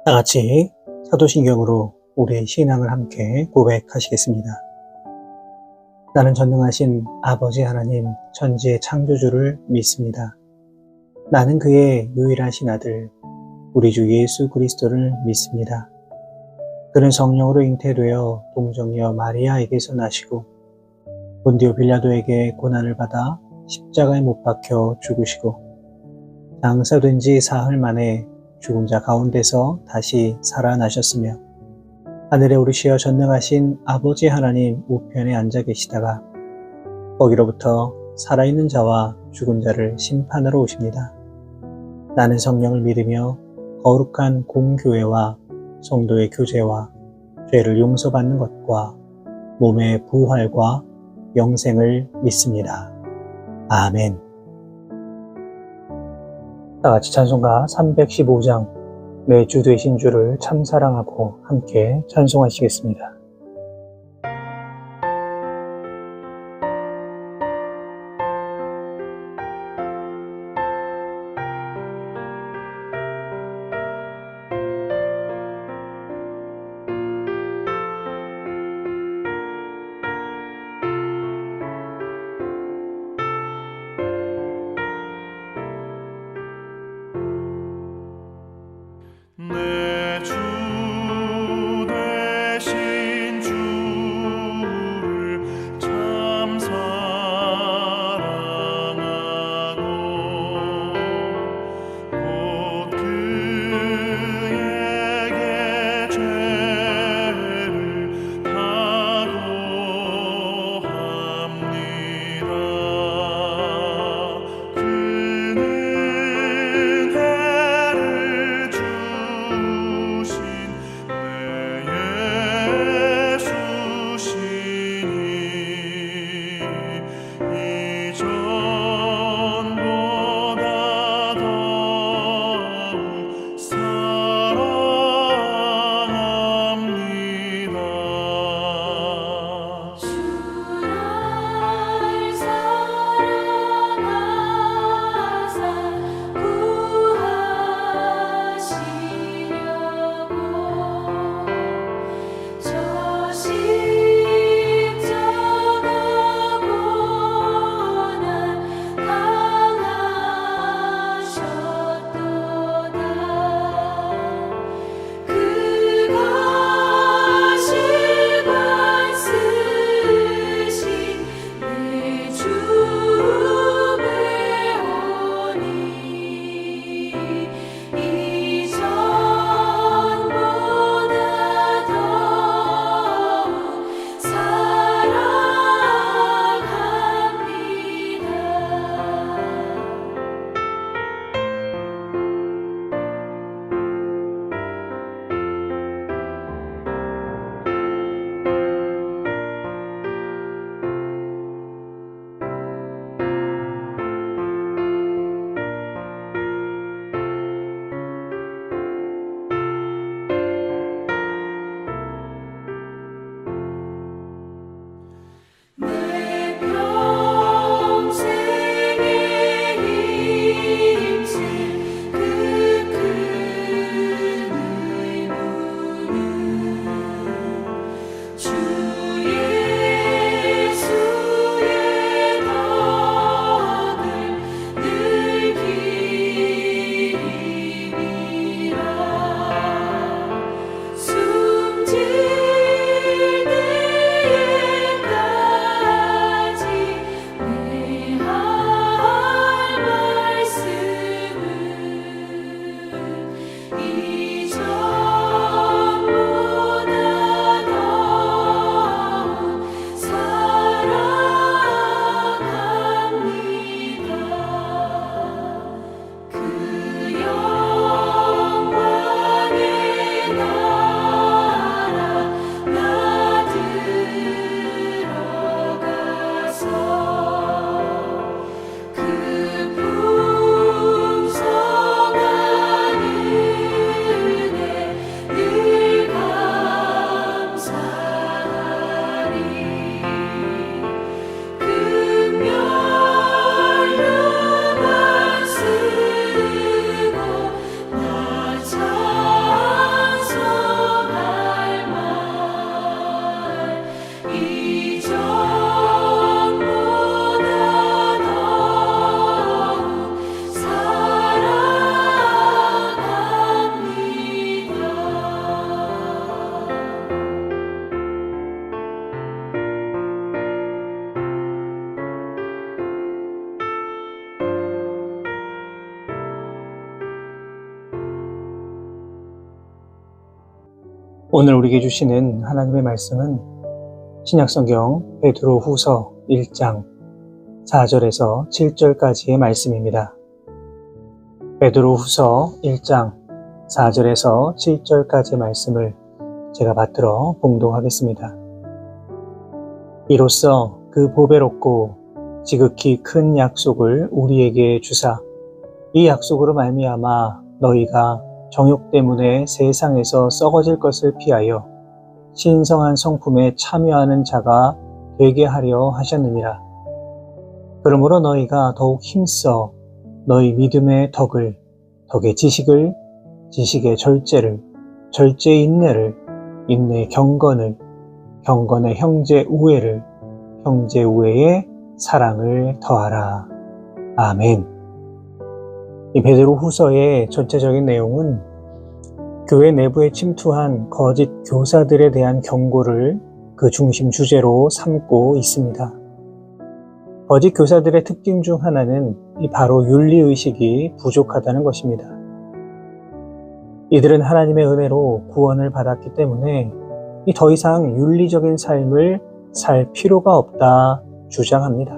다 같이 사도신경으로 우리의 신앙을 함께 고백하시겠습니다. 나는 전능하신 아버지 하나님 천지의 창조주를 믿습니다. 나는 그의 유일하신 아들 우리 주 예수 그리스도를 믿습니다. 그는 성령으로 잉태되어 동정녀 마리아에게서 나시고 본디오 빌라도에게 고난을 받아 십자가에 못 박혀 죽으시고 장사된 지 사흘 만에 죽은 자 가운데서 다시 살아나셨으며 하늘에 오르시어 전능하신 아버지 하나님 우편에 앉아 계시다가 거기로부터 살아있는 자와 죽은 자를 심판하러 오십니다. 나는 성령을 믿으며 거룩한 공교회와 성도의 교제와 죄를 용서받는 것과 몸의 부활과 영생을 믿습니다. 아멘. 다같이 찬송가 315장 내 주 되신 주를 참 사랑하고 함께 찬송하시겠습니다. 내 주 되신 오늘 우리에게 주시는 하나님의 말씀은 신약성경 베드로후서 1장 4절에서 7절까지의 말씀입니다. 베드로후서 1장 4절에서 7절까지의 말씀을 제가 받들어 봉독하겠습니다. 이로써 그 보배롭고 지극히 큰 약속을 우리에게 주사 이 약속으로 말미암아 너희가 정욕 때문에 세상에서 썩어질 것을 피하여 신성한 성품에 참여하는 자가 되게 하려 하셨느니라. 그러므로 너희가 더욱 힘써 너희 믿음의 덕을, 덕의 지식을, 지식의 절제를, 절제의 인내를, 인내의 경건을, 경건의 형제 우애를, 형제 우애의 사랑을 더하라. 아멘. 이 베드로 후서의 전체적인 내용은 교회 내부에 침투한 거짓 교사들에 대한 경고를 그 중심 주제로 삼고 있습니다. 거짓 교사들의 특징 중 하나는 바로 윤리의식이 부족하다는 것입니다. 이들은 하나님의 은혜로 구원을 받았기 때문에 더 이상 윤리적인 삶을 살 필요가 없다 주장합니다.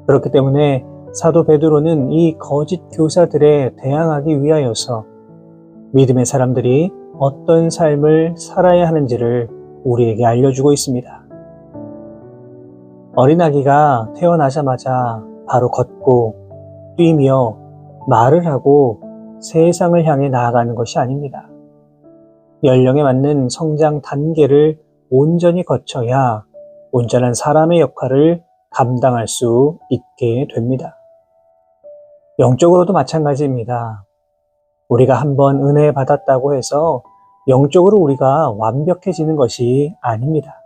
그렇기 때문에 사도 베드로는 이 거짓 교사들에 대항하기 위하여서 믿음의 사람들이 어떤 삶을 살아야 하는지를 우리에게 알려주고 있습니다. 어린아기가 태어나자마자 바로 걷고 뛰며 말을 하고 세상을 향해 나아가는 것이 아닙니다. 연령에 맞는 성장 단계를 온전히 거쳐야 온전한 사람의 역할을 감당할 수 있게 됩니다. 영적으로도 마찬가지입니다. 우리가 한번 은혜 받았다고 해서 영적으로 우리가 완벽해지는 것이 아닙니다.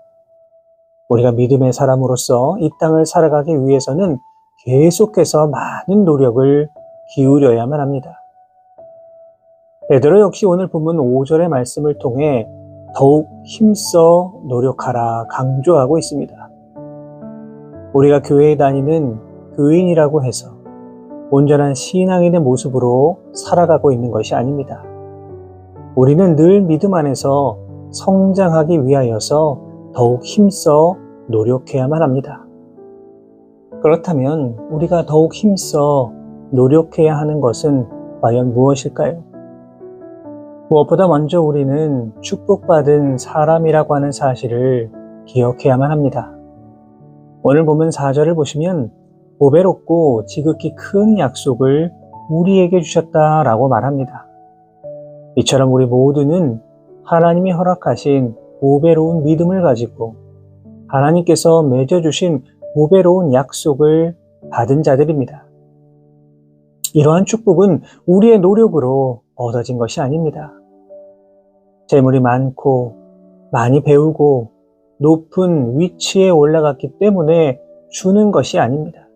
우리가 믿음의 사람으로서 이 땅을 살아가기 위해서는 계속해서 많은 노력을 기울여야만 합니다. 베드로 역시 오늘 본문 5절의 말씀을 통해 더욱 힘써 노력하라 강조하고 있습니다. 우리가 교회에 다니는 교인이라고 해서 온전한 신앙인의 모습으로 살아가고 있는 것이 아닙니다. 우리는 늘 믿음 안에서 성장하기 위하여서 더욱 힘써 노력해야만 합니다. 그렇다면 우리가 더욱 힘써 노력해야 하는 것은 과연 무엇일까요? 무엇보다 먼저 우리는 축복받은 사람이라고 하는 사실을 기억해야만 합니다. 오늘 보면 4절을 보시면 보배롭고 지극히 큰 약속을 우리에게 주셨다라고 말합니다. 이처럼 우리 모두는 하나님이 허락하신 보배로운 믿음을 가지고 하나님께서 맺어주신 보배로운 약속을 받은 자들입니다. 이러한 축복은 우리의 노력으로 얻어진 것이 아닙니다. 재물이 많고 많이 배우고 높은 위치에 올라갔기 때문에 주는 것이 아닙니다.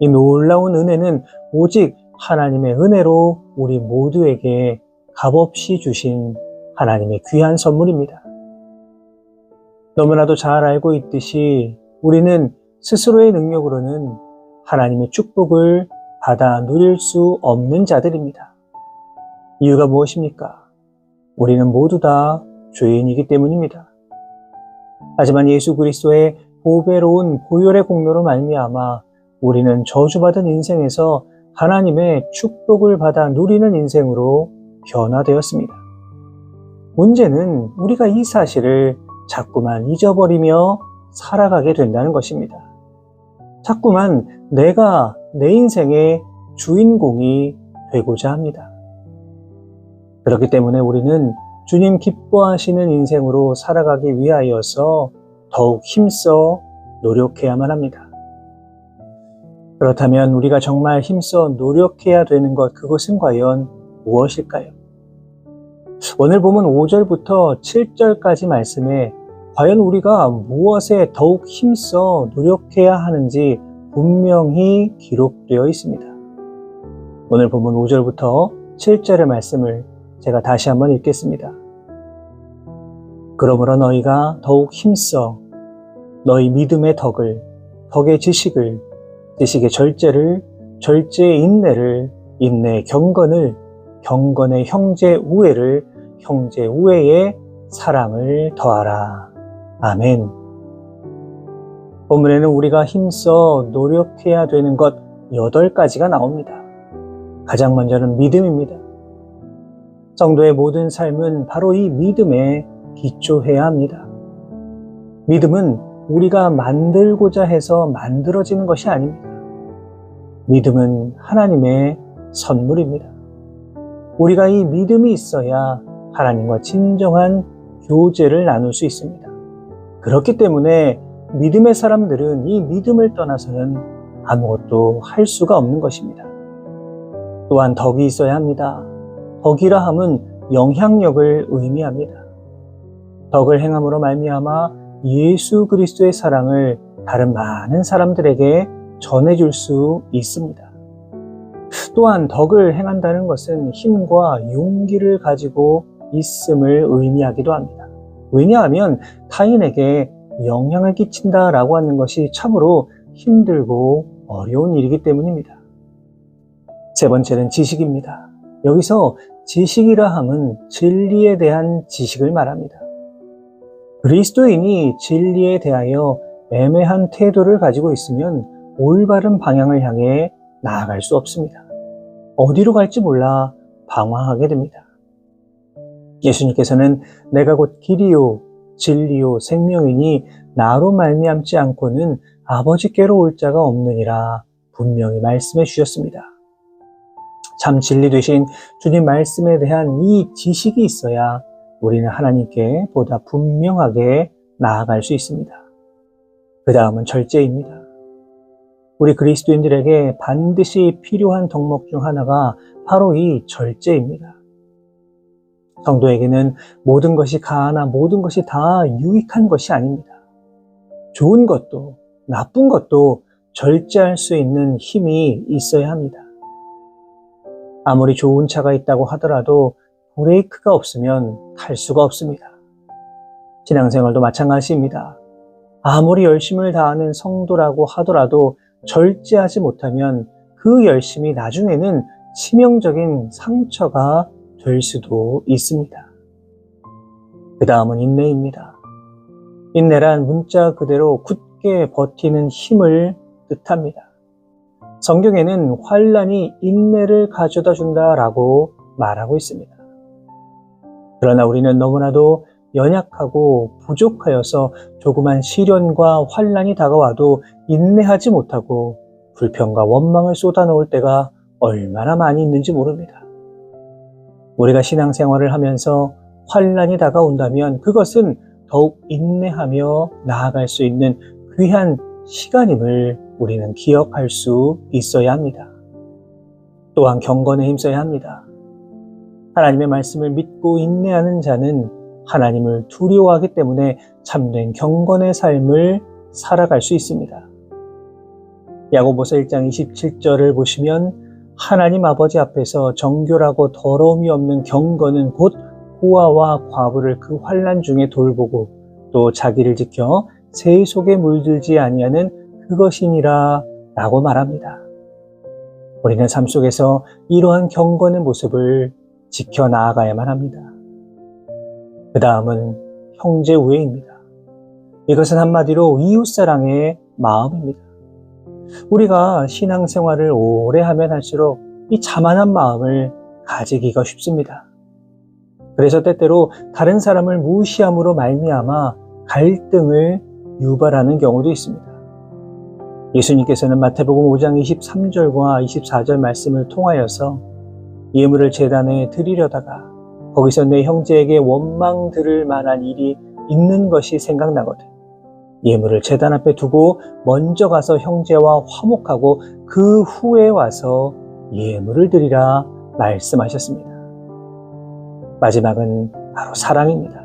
이 놀라운 은혜는 오직 하나님의 은혜로 우리 모두에게 값없이 주신 하나님의 귀한 선물입니다. 너무나도 잘 알고 있듯이 우리는 스스로의 능력으로는 하나님의 축복을 받아 누릴 수 없는 자들입니다. 이유가 무엇입니까? 우리는 모두 다 죄인이기 때문입니다. 하지만 예수 그리스도의 보배로운 보혈의 공로로 말미암아 우리는 저주받은 인생에서 하나님의 축복을 받아 누리는 인생으로 변화되었습니다. 문제는 우리가 이 사실을 자꾸만 잊어버리며 살아가게 된다는 것입니다. 자꾸만 내가 내 인생의 주인공이 되고자 합니다. 그렇기 때문에 우리는 주님 기뻐하시는 인생으로 살아가기 위하여서 더욱 힘써 노력해야만 합니다. 그렇다면 우리가 정말 힘써 노력해야 되는 것, 그것은 과연 무엇일까요? 오늘 보면 5절부터 7절까지 말씀에 과연 우리가 무엇에 더욱 힘써 노력해야 하는지 분명히 기록되어 있습니다. 오늘 보면 5절부터 7절의 말씀을 제가 다시 한번 읽겠습니다. 그러므로 너희가 더욱 힘써 너희 믿음의 덕을, 덕의 지식을, 지식의 절제를, 절제의 인내를, 인내의 경건을, 경건의 형제 우애를, 형제 우애의 사랑을 더하라. 아멘. 본문에는 우리가 힘써 노력해야 되는 것 8가지가 나옵니다. 가장 먼저는 믿음입니다. 성도의 모든 삶은 바로 이 믿음에 기초해야 합니다. 믿음은 우리가 만들고자 해서 만들어지는 것이 아닙니다. 믿음은 하나님의 선물입니다. 우리가 이 믿음이 있어야 하나님과 진정한 교제를 나눌 수 있습니다. 그렇기 때문에 믿음의 사람들은 이 믿음을 떠나서는 아무것도 할 수가 없는 것입니다. 또한 덕이 있어야 합니다. 덕이라 함은 영향력을 의미합니다. 덕을 행함으로 말미암아 예수 그리스도의 사랑을 다른 많은 사람들에게 전해줄 수 있습니다. 또한 덕을 행한다는 것은 힘과 용기를 가지고 있음을 의미하기도 합니다. 왜냐하면 타인에게 영향을 끼친다라고 하는 것이 참으로 힘들고 어려운 일이기 때문입니다. 세 번째는 지식입니다. 여기서 지식이라 함은 진리에 대한 지식을 말합니다. 그리스도인이 진리에 대하여 애매한 태도를 가지고 있으면 올바른 방향을 향해 나아갈 수 없습니다. 어디로 갈지 몰라 방황하게 됩니다. 예수님께서는 내가 곧 길이요 진리요 생명이니 나로 말미암지 않고는 아버지께로 올 자가 없느니라 분명히 말씀해 주셨습니다. 참 진리 되신 주님 말씀에 대한 이 지식이 있어야 우리는 하나님께 보다 분명하게 나아갈 수 있습니다. 그 다음은 절제입니다. 우리 그리스도인들에게 반드시 필요한 덕목 중 하나가 바로 이 절제입니다. 성도에게는 모든 것이 가하나 모든 것이 다 유익한 것이 아닙니다. 좋은 것도 나쁜 것도 절제할 수 있는 힘이 있어야 합니다. 아무리 좋은 차가 있다고 하더라도 브레이크가 없으면 탈 수가 없습니다. 신앙생활도 마찬가지입니다. 아무리 열심을 다하는 성도라고 하더라도 절제하지 못하면 그 열심이 나중에는 치명적인 상처가 될 수도 있습니다. 그 다음은 인내입니다. 인내란 문자 그대로 굳게 버티는 힘을 뜻합니다. 성경에는 환난이 인내를 가져다 준다라고 말하고 있습니다. 그러나 우리는 너무나도 연약하고 부족하여서 조그만 시련과 환난이 다가와도 인내하지 못하고 불평과 원망을 쏟아놓을 때가 얼마나 많이 있는지 모릅니다. 우리가 신앙생활을 하면서 환난이 다가온다면 그것은 더욱 인내하며 나아갈 수 있는 귀한 시간임을 우리는 기억할 수 있어야 합니다. 또한 경건에 힘써야 합니다. 하나님의 말씀을 믿고 인내하는 자는 하나님을 두려워하기 때문에 참된 경건의 삶을 살아갈 수 있습니다. 야고보서 1장 27절을 보시면 하나님 아버지 앞에서 정결하고 더러움이 없는 경건은 곧 고아와 과부를 그 환난 중에 돌보고 또 자기를 지켜 새 속에 물들지 아니하는 그것이니라 라고 말합니다. 우리는 삶 속에서 이러한 경건의 모습을 지켜나가야만 합니다. 그 다음은 형제 우애입니다. 이것은 한마디로 이웃사랑의 마음입니다. 우리가 신앙생활을 오래 하면 할수록 이 자만한 마음을 가지기가 쉽습니다. 그래서 때때로 다른 사람을 무시함으로 말미암아 갈등을 유발하는 경우도 있습니다. 예수님께서는 마태복음 5장 23절과 24절 말씀을 통하여서 예물을 제단에 드리려다가 거기서 내 형제에게 원망 들을 만한 일이 있는 것이 생각나거든 예물을 제단 앞에 두고 먼저 가서 형제와 화목하고 그 후에 와서 예물을 드리라 말씀하셨습니다. 마지막은 바로 사랑입니다.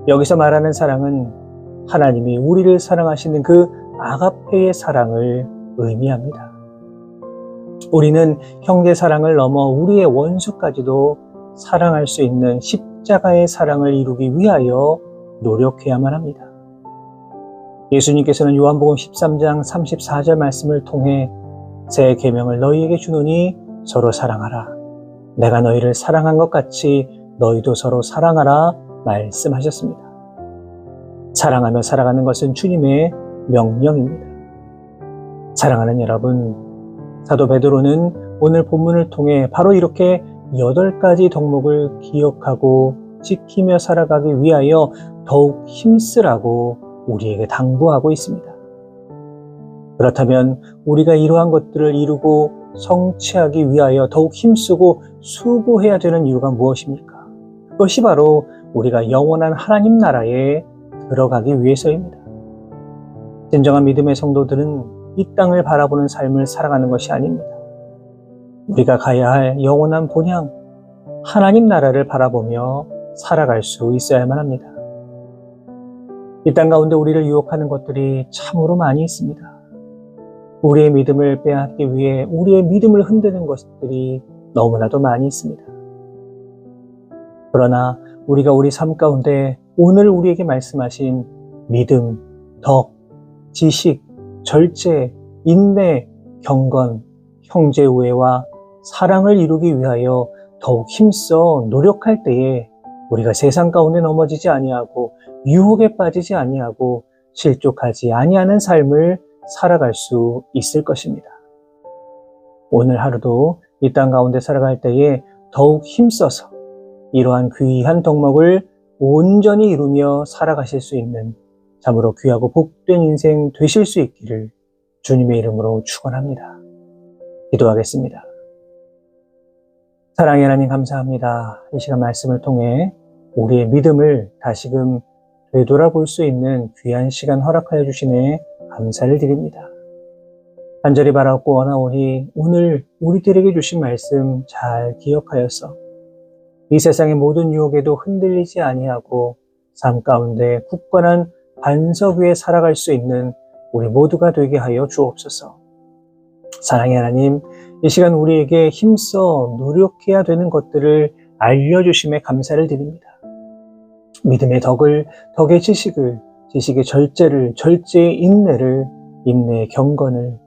여기서 말하는 사랑은 하나님이 우리를 사랑하시는 그 아가페의 사랑을 의미합니다. 우리는 형제 사랑을 넘어 우리의 원수까지도 사랑할 수 있는 십자가의 사랑을 이루기 위하여 노력해야만 합니다. 예수님께서는 요한복음 13장 34절 말씀을 통해 새 계명을 너희에게 주노니 서로 사랑하라. 내가 너희를 사랑한 것 같이 너희도 서로 사랑하라 말씀하셨습니다. 사랑하며 살아가는 것은 주님의 명령입니다. 사랑하는 여러분, 사도 베드로는 오늘 본문을 통해 바로 이렇게 8가지 덕목을 기억하고 지키며 살아가기 위하여 더욱 힘쓰라고 우리에게 당부하고 있습니다. 그렇다면 우리가 이러한 것들을 이루고 성취하기 위하여 더욱 힘쓰고 수고해야 되는 이유가 무엇입니까? 그것이 바로 우리가 영원한 하나님 나라에 들어가기 위해서입니다. 진정한 믿음의 성도들은 이 땅을 바라보는 삶을 살아가는 것이 아닙니다. 우리가 가야 할 영원한 본향, 하나님 나라를 바라보며 살아갈 수 있어야만 합니다. 이 땅 가운데 우리를 유혹하는 것들이 참으로 많이 있습니다. 우리의 믿음을 빼앗기 위해 우리의 믿음을 흔드는 것들이 너무나도 많이 있습니다. 그러나 우리가 우리 삶 가운데 오늘 우리에게 말씀하신 믿음, 덕, 지식, 절제, 인내, 경건, 형제 우애와 사랑을 이루기 위하여 더욱 힘써 노력할 때에 우리가 세상 가운데 넘어지지 아니하고 유혹에 빠지지 아니하고 실족하지 아니하는 삶을 살아갈 수 있을 것입니다. 오늘 하루도 이 땅 가운데 살아갈 때에 더욱 힘써서 이러한 귀한 덕목을 온전히 이루며 살아가실 수 있는 참으로 귀하고 복된 인생 되실 수 있기를 주님의 이름으로 축원합니다. 기도하겠습니다. 사랑의 하나님 감사합니다. 이 시간 말씀을 통해 우리의 믿음을 다시금 되돌아볼 수 있는 귀한 시간 허락하여 주시네 감사를 드립니다. 간절히 바라고 원하오니 오늘 우리들에게 주신 말씀 잘 기억하여서 이 세상의 모든 유혹에도 흔들리지 아니하고 삶 가운데 굳건한 반석 위에 살아갈 수 있는 우리 모두가 되게 하여 주옵소서. 사랑의 하나님, 이 시간 우리에게 힘써 노력해야 되는 것들을 알려주심에 감사를 드립니다. 믿음의 덕을, 덕의 지식을, 지식의 절제를, 절제의 인내를, 인내의 경건을,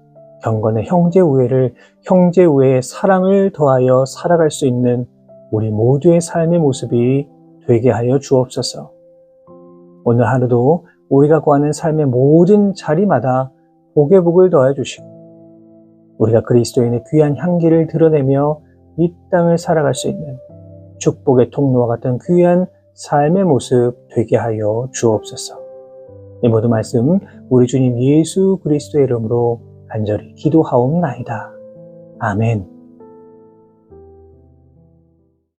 경건의 형제 우애를, 형제 우애의 사랑을 더하여 살아갈 수 있는 우리 모두의 삶의 모습이 되게 하여 주옵소서. 오늘 하루도 우리가 구하는 삶의 모든 자리마다 복의 복을 더해 주시고 우리가 그리스도인의 귀한 향기를 드러내며 이 땅을 살아갈 수 있는 축복의 통로와 같은 귀한 삶의 모습 되게 하여 주옵소서. 이 모든 말씀 우리 주님 예수 그리스도의 이름으로 간절히 기도하옵나이다. 아멘.